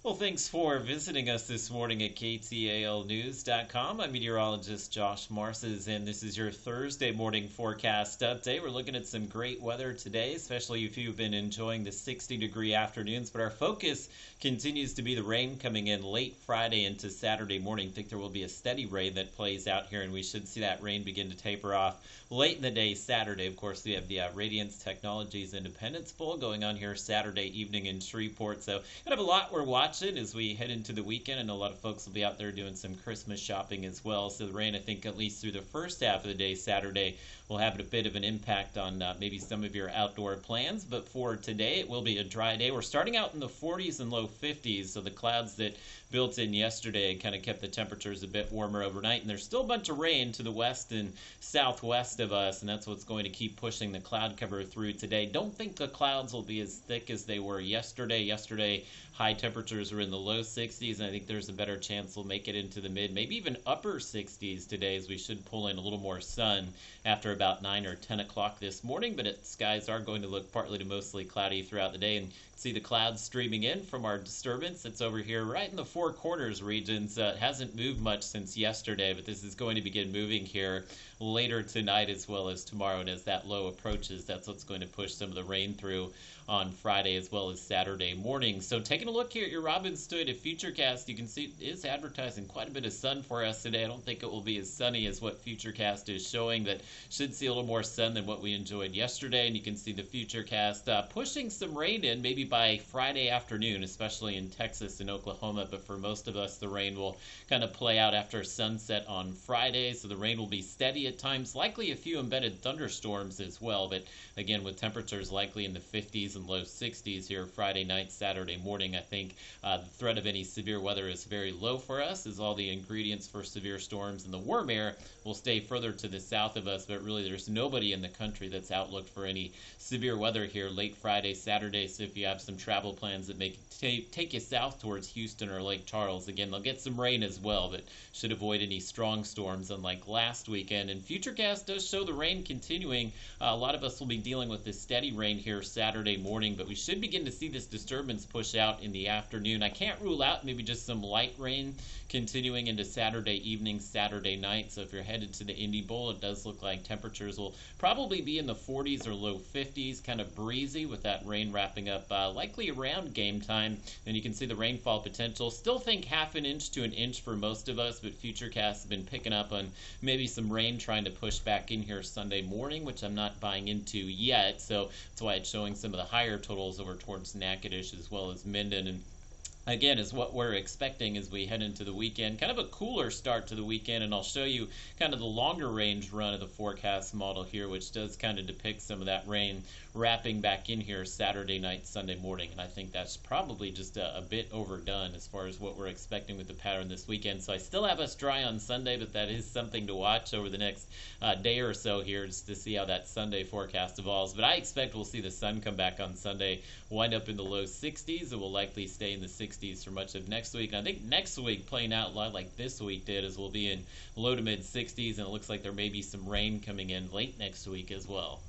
Well, thanks for visiting us this morning at KTALnews.com. I'm meteorologist Josh Marces, and this is your Thursday morning forecast update. We're looking at some great weather today, especially if you've been enjoying the 60-degree afternoons. But our focus continues to be the rain coming in late Friday into Saturday morning. I think there will be a steady rain that plays out here, and we should see that rain begin to taper off late in the day Saturday. Of course, we have the Radiance Technologies Independence Bowl going on here Saturday evening in Shreveport. So kind of a lot we're watching as we head into the weekend. I know a lot of folks will be out there doing some Christmas shopping as well. So the rain, I think, at least through the first half of the day Saturday, will have a bit of an impact on maybe some of your outdoor plans. But for today, it will be a dry day. We're starting out in the 40s and low 50s. So the clouds that built in yesterday kind of kept the temperatures a bit warmer overnight. And there's still a bunch of rain to the west and southwest of us, and that's what's going to keep pushing the cloud cover through today. Don't think the clouds will be as thick as they were yesterday. Yesterday, high temperatures were in the low 60s, and I think there's a better chance we'll make it into the mid, maybe even upper 60s today, as we should pull in a little more sun after about 9 or 10 o'clock this morning. But skies are going to look partly to mostly cloudy throughout the day, and see the clouds streaming in from our disturbance that's over here right in the Four Corners regions. It hasn't moved much since yesterday, but this is going to begin moving here later tonight as well as tomorrow. And as that low approaches, that's what's going to push some of the rain through on Friday as well as Saturday morning. So taking a look here at your Robinson Futurecast, you can see it is advertising quite a bit of sun for us today. I don't think it will be as sunny as what Futurecast is showing, but should see a little more sun than what we enjoyed yesterday. And you can see the Futurecast pushing some rain in maybe by Friday afternoon, especially in Texas and Oklahoma. But for most of us, the rain will kind of play out after sunset on Friday. So the rain will be steady at times, likely a few embedded thunderstorms as well. But again, with temperatures likely in the 50s and low 60s here Friday night, Saturday morning, I think the threat of any severe weather is very low for us, as all the ingredients for severe storms and the warm air will stay further to the south of us. But really, there's nobody in the country that's outlooked for any severe weather here late Friday, Saturday. So if you have some travel plans that may take you south towards Houston or Lake Charles, again, they'll get some rain as well, but should avoid any strong storms unlike last weekend. And Futurecast does show the rain continuing. A lot of us will be dealing with this steady rain here Saturday morning, but we should begin to see this disturbance push out in the afternoon. I can't rule out maybe just some light rain continuing into Saturday evening, Saturday night. So if you're headed to the Indy Bowl, it does look like temperatures will probably be in the 40s or low 50s, kind of breezy with that rain wrapping up likely around game time. And you can see the rainfall potential. Still think half an inch to an inch for most of us, but Futurecast has been picking up on maybe some rain trying to push back in here Sunday morning, which I'm not buying into yet. So that's why it's showing some of the higher totals over towards Natchitoches as well as Minden. And again, is what we're expecting as we head into the weekend. Kind of a cooler start to the weekend, and I'll show you kind of the longer range run of the forecast model here, which does kind of depict some of that rain wrapping back in here Saturday night, Sunday morning. And I think that's probably just a bit overdone as far as what we're expecting with the pattern this weekend. So I still have us dry on Sunday, but that is something to watch over the next day or so here, just to see how that Sunday forecast evolves. But I expect we'll see the sun come back on Sunday, wind up in the low 60s. It will likely stay in the 60s for much of next week. And I think next week playing out a lot like this week did, as we'll be in low to mid 60s, and it looks like there may be some rain coming in late next week as well.